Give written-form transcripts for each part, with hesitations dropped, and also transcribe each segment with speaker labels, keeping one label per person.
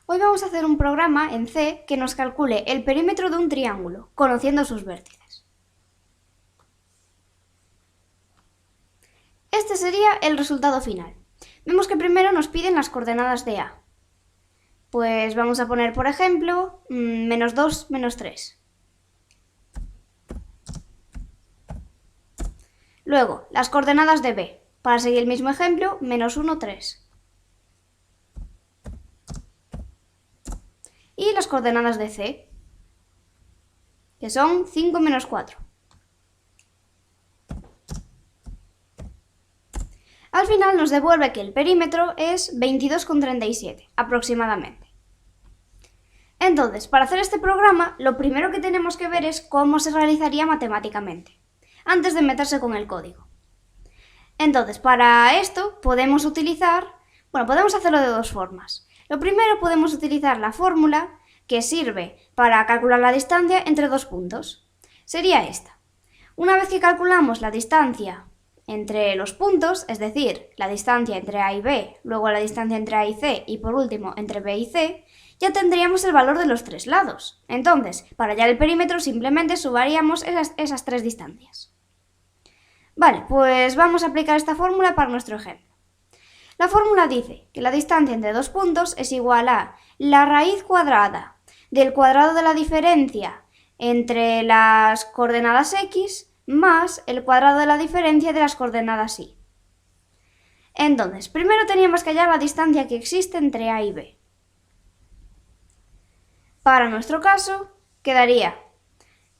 Speaker 1: Hoy vamos a hacer un programa en C que nos calcule el perímetro de un triángulo, conociendo sus vértices. Este sería el resultado final. Vemos que primero nos piden las coordenadas de A. Pues vamos a poner, por ejemplo, -2, -3. Luego, las coordenadas de B. Para seguir el mismo ejemplo, -1, 3. Y las coordenadas de C, que son 5, -4. Al final nos devuelve que el perímetro es 22,37, aproximadamente. Entonces, para hacer este programa, lo primero que tenemos que ver es cómo se realizaría matemáticamente, antes de meterse con el código. Entonces, para esto podemos hacerlo de dos formas. Lo primero, podemos utilizar la fórmula que sirve para calcular la distancia entre dos puntos. Sería esta. Una vez que calculamos la distancia entre los puntos, es decir, la distancia entre A y B, luego la distancia entre A y C y por último entre B y C, ya tendríamos el valor de los tres lados. Entonces, para hallar el perímetro simplemente sumaríamos esas tres distancias. Vale, pues vamos a aplicar esta fórmula para nuestro ejemplo. La fórmula dice que la distancia entre dos puntos es igual a la raíz cuadrada del cuadrado de la diferencia entre las coordenadas x más el cuadrado de la diferencia de las coordenadas y. Entonces, primero teníamos que hallar la distancia que existe entre A y B. Para nuestro caso, quedaría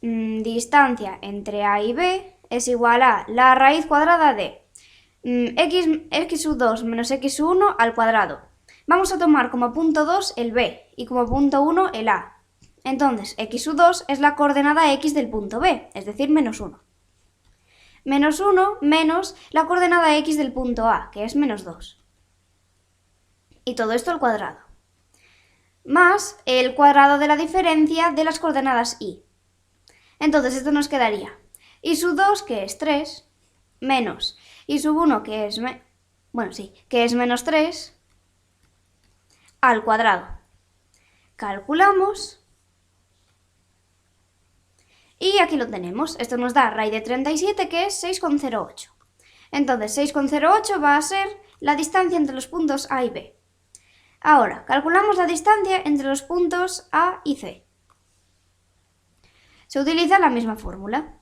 Speaker 1: distancia entre A y B es igual a la raíz cuadrada de x2 menos x1 al cuadrado. Vamos a tomar como punto 2 el B y como punto 1 el A. Entonces, x2 es la coordenada x del punto B, es decir, -1. -1 menos la coordenada x del punto A, que es -2. Y todo esto al cuadrado. Más el cuadrado de la diferencia de las coordenadas y. Entonces esto nos quedaría y2, que es 3, menos y1, que es -3, al cuadrado. Calculamos y aquí lo tenemos. Esto nos da raíz de 37, que es 6,08. Entonces 6,08 va a ser la distancia entre los puntos A y B. Ahora, calculamos la distancia entre los puntos A y C. Se utiliza la misma fórmula.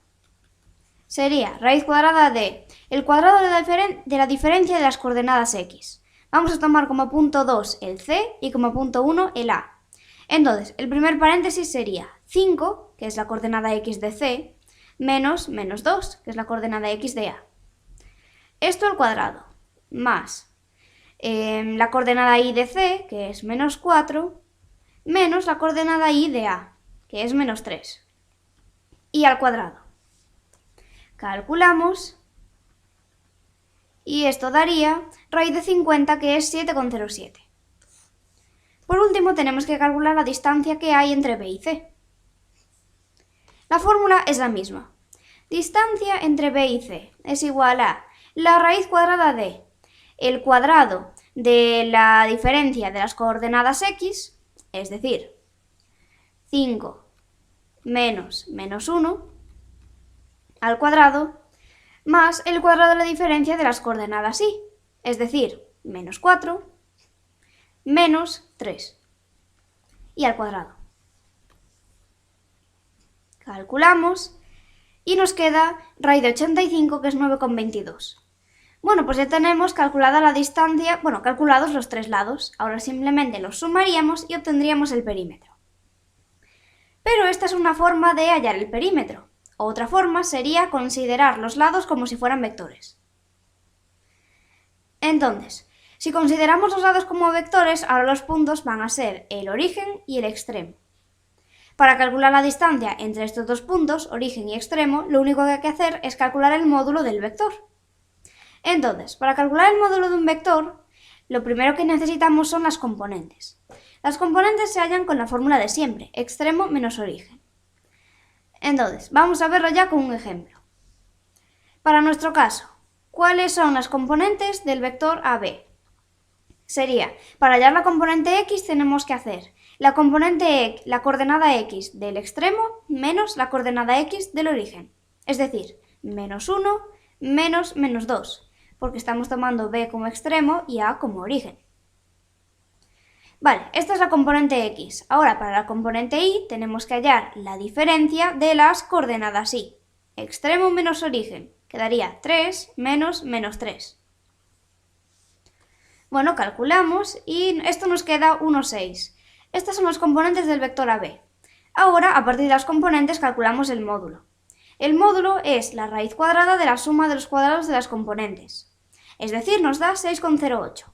Speaker 1: Sería raíz cuadrada de el cuadrado de la diferencia de las coordenadas x. Vamos a tomar como punto 2 el C y como punto 1 el A. Entonces, el primer paréntesis sería 5, que es la coordenada x de C, menos -2, que es la coordenada x de A. Esto al cuadrado, más la coordenada y de C, que es -4, menos la coordenada y de A, que es -3. Y al cuadrado. Calculamos y esto daría raíz de 50, que es 7,07. Por último, tenemos que calcular la distancia que hay entre B y C. La fórmula es la misma. Distancia entre B y C es igual a la raíz cuadrada de el cuadrado de la diferencia de las coordenadas x, es decir, 5 menos -1, al cuadrado, más el cuadrado de la diferencia de las coordenadas y, es decir, -4 menos 3, y al cuadrado. Calculamos y nos queda raíz de 85, que es 9,22. Bueno, pues ya tenemos calculada la distancia, calculados los tres lados. Ahora simplemente los sumaríamos y obtendríamos el perímetro. Pero esta es una forma de hallar el perímetro. Otra forma sería considerar los lados como si fueran vectores. Entonces, si consideramos los lados como vectores, ahora los puntos van a ser el origen y el extremo. Para calcular la distancia entre estos dos puntos, origen y extremo, lo único que hay que hacer es calcular el módulo del vector. Entonces, para calcular el módulo de un vector, lo primero que necesitamos son las componentes. Las componentes se hallan con la fórmula de siempre, extremo menos origen. Entonces, vamos a verlo ya con un ejemplo. Para nuestro caso, ¿cuáles son las componentes del vector AB? sería, para hallar la componente x tenemos que hacer la coordenada x del extremo menos la coordenada x del origen. Es decir, menos 1 menos menos 2, porque estamos tomando b como extremo y a como origen. Vale, esta es la componente x. Ahora, para la componente y tenemos que hallar la diferencia de las coordenadas y. Extremo menos origen, quedaría 3 menos menos 3. Bueno, calculamos y esto nos queda 1, 6. Estas son los componentes del vector AB. Ahora, a partir de las componentes, calculamos el módulo. El módulo es la raíz cuadrada de la suma de los cuadrados de las componentes. Es decir, nos da 6,08.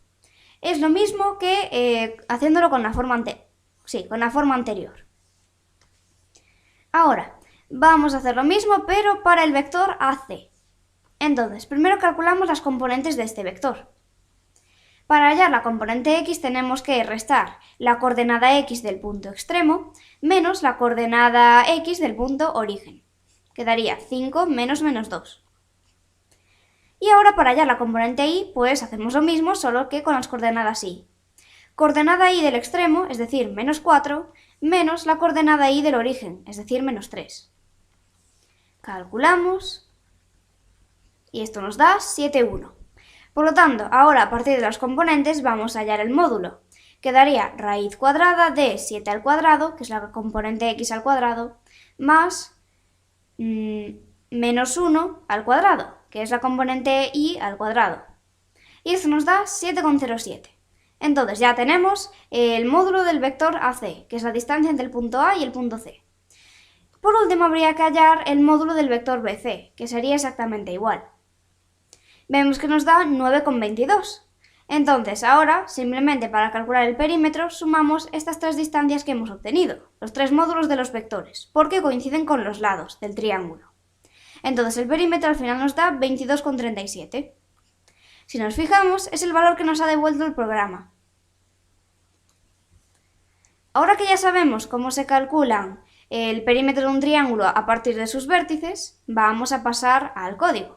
Speaker 1: Es lo mismo que haciéndolo con la forma anterior. Ahora, vamos a hacer lo mismo, pero para el vector AC. Entonces, primero calculamos las componentes de este vector. Para hallar la componente x tenemos que restar la coordenada x del punto extremo menos la coordenada x del punto origen. Quedaría 5 menos menos 2. Y ahora para hallar la componente y, pues hacemos lo mismo, solo que con las coordenadas y. Coordenada y del extremo, es decir, menos 4, menos la coordenada y del origen, es decir, menos 3. Calculamos y esto nos da 7,1. Por lo tanto, ahora a partir de las componentes vamos a hallar el módulo. Quedaría raíz cuadrada de 7 al cuadrado, que es la componente x al cuadrado, más menos 1 al cuadrado, que es la componente y al cuadrado. Y eso nos da 7,07. Entonces ya tenemos el módulo del vector AC, que es la distancia entre el punto A y el punto C. Por último habría que hallar el módulo del vector BC, que sería exactamente igual. Vemos que nos da 9,22. Entonces ahora, simplemente para calcular el perímetro, sumamos estas tres distancias que hemos obtenido, los tres módulos de los vectores, porque coinciden con los lados del triángulo. Entonces el perímetro al final nos da 22,37. Si nos fijamos, es el valor que nos ha devuelto el programa. Ahora que ya sabemos cómo se calculan el perímetro de un triángulo a partir de sus vértices, vamos a pasar al código.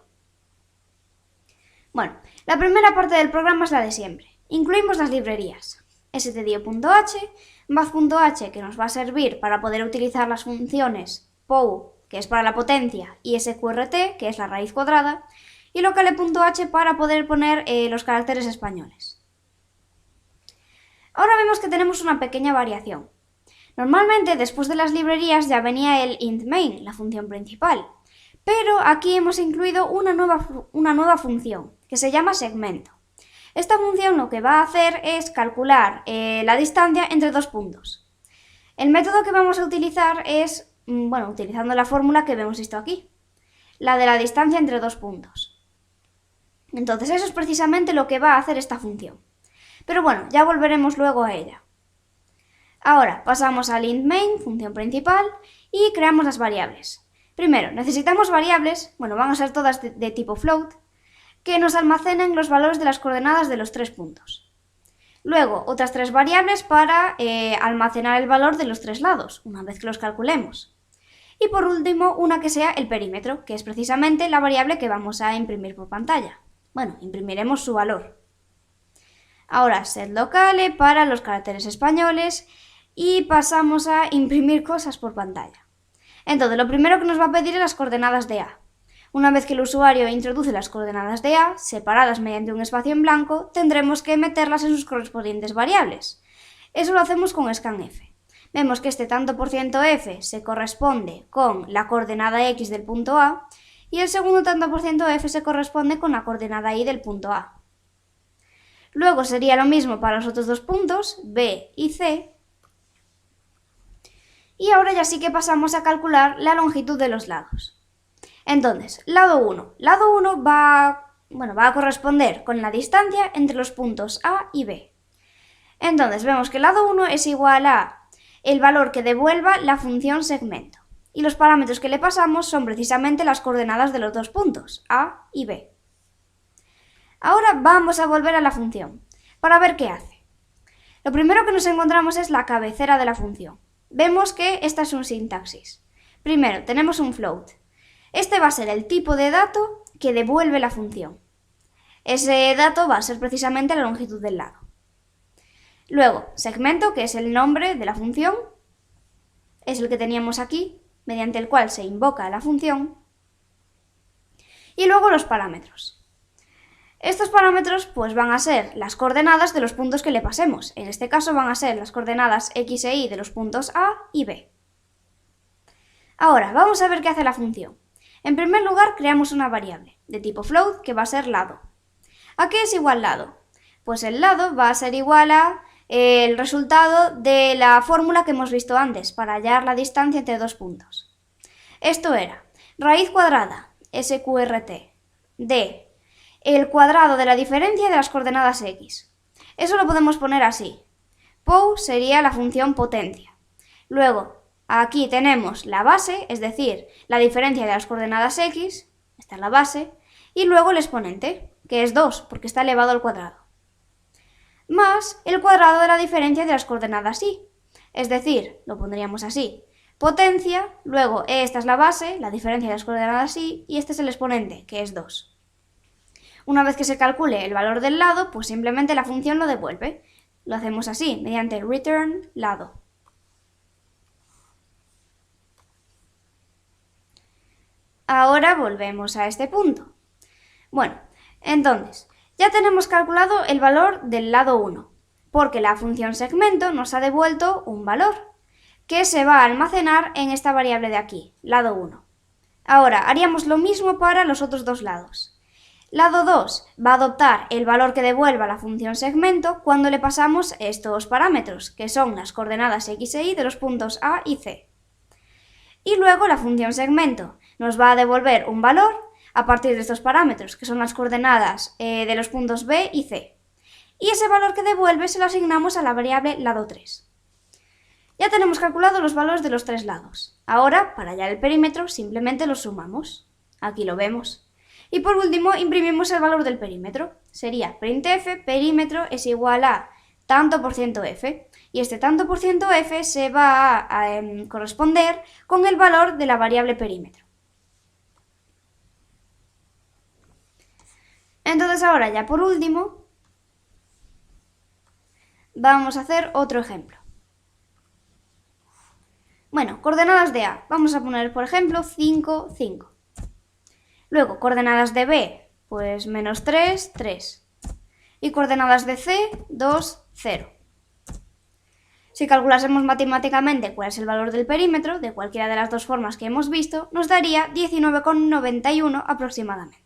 Speaker 1: Bueno, la primera parte del programa es la de siempre. Incluimos las librerías stdio.h, math.h, que nos va a servir para poder utilizar las funciones pow, que es para la potencia, y sqrt, que es la raíz cuadrada, y locale.h para poder poner los caracteres españoles. Ahora vemos que tenemos una pequeña variación. Normalmente después de las librerías ya venía el int main, la función principal, pero aquí hemos incluido una nueva función, que se llama segmento. Esta función lo que va a hacer es calcular la distancia entre dos puntos. El método que vamos a utilizar es, utilizando la fórmula que hemos visto aquí, la de la distancia entre dos puntos. Entonces eso es precisamente lo que va a hacer esta función. Pero bueno, ya volveremos luego a ella. Ahora pasamos al int main, función principal, y creamos las variables. Primero, necesitamos variables, van a ser todas de tipo float, que nos almacenen los valores de las coordenadas de los tres puntos. Luego, otras tres variables para almacenar el valor de los tres lados, una vez que los calculemos. Y por último, una que sea el perímetro, que es precisamente la variable que vamos a imprimir por pantalla. Imprimiremos su valor. Ahora, setLocale para los caracteres españoles y pasamos a imprimir cosas por pantalla. Entonces, lo primero que nos va a pedir es las coordenadas de A. Una vez que el usuario introduce las coordenadas de A, separadas mediante un espacio en blanco, tendremos que meterlas en sus correspondientes variables. Eso lo hacemos con scanf. Vemos que este tanto por ciento f se corresponde con la coordenada x del punto A y el segundo tanto por ciento f se corresponde con la coordenada y del punto A. Luego sería lo mismo para los otros dos puntos, B y C. Y ahora ya sí que pasamos a calcular la longitud de los lados. Entonces, lado 1. Lado 1 va a corresponder con la distancia entre los puntos A y B. Entonces, vemos que el lado 1 es igual a el valor que devuelva la función segmento. Y los parámetros que le pasamos son precisamente las coordenadas de los dos puntos, A y B. Ahora vamos a volver a la función, para ver qué hace. Lo primero que nos encontramos es la cabecera de la función. Vemos que esta es un sintaxis. Primero, tenemos un float. Este va a ser el tipo de dato que devuelve la función. Ese dato va a ser precisamente la longitud del lado. Luego, segmento, que es el nombre de la función, es el que teníamos aquí, mediante el cual se invoca la función. Y luego los parámetros. Estos parámetros pues van a ser las coordenadas de los puntos que le pasemos. En este caso van a ser las coordenadas x e y de los puntos A y B. Ahora, vamos a ver qué hace la función. En primer lugar, creamos una variable de tipo float que va a ser lado. ¿A qué es igual lado? Pues el lado va a ser igual a el resultado de la fórmula que hemos visto antes para hallar la distancia entre dos puntos. Esto era raíz cuadrada, SQRT, de el cuadrado de la diferencia de las coordenadas x. Eso lo podemos poner así. POU sería la función potencia. Luego, aquí tenemos la base, es decir, la diferencia de las coordenadas x, esta es la base, y luego el exponente, que es 2, porque está elevado al cuadrado, más el cuadrado de la diferencia de las coordenadas y, es decir, lo pondríamos así, potencia, luego esta es la base, la diferencia de las coordenadas y este es el exponente, que es 2. Una vez que se calcule el valor del lado, pues simplemente la función lo devuelve. Lo hacemos así, mediante return lado. Ahora volvemos a este punto. Bueno, entonces, ya tenemos calculado el valor del lado 1, porque la función segmento nos ha devuelto un valor, que se va a almacenar en esta variable de aquí, lado 1. Ahora, haríamos lo mismo para los otros dos lados. Lado 2 va a adoptar el valor que devuelva la función segmento cuando le pasamos estos parámetros, que son las coordenadas x e y de los puntos A y C. Y luego la función segmento nos va a devolver un valor a partir de estos parámetros, que son las coordenadas de los puntos B y C. Y ese valor que devuelve se lo asignamos a la variable lado 3. Ya tenemos calculado los valores de los tres lados. Ahora, para hallar el perímetro, simplemente los sumamos. Aquí lo vemos. Y por último, imprimimos el valor del perímetro. Sería printf perímetro es igual a tanto por ciento f. Y este tanto por ciento f se va a corresponder con el valor de la variable perímetro. Entonces ahora, ya por último, vamos a hacer otro ejemplo. Bueno, coordenadas de A. Vamos a poner, por ejemplo, 5, 5. Luego, coordenadas de B, pues menos 3, 3. Y coordenadas de C, 2, 0. Si calculásemos matemáticamente cuál es el valor del perímetro, de cualquiera de las dos formas que hemos visto, nos daría 19,91 aproximadamente.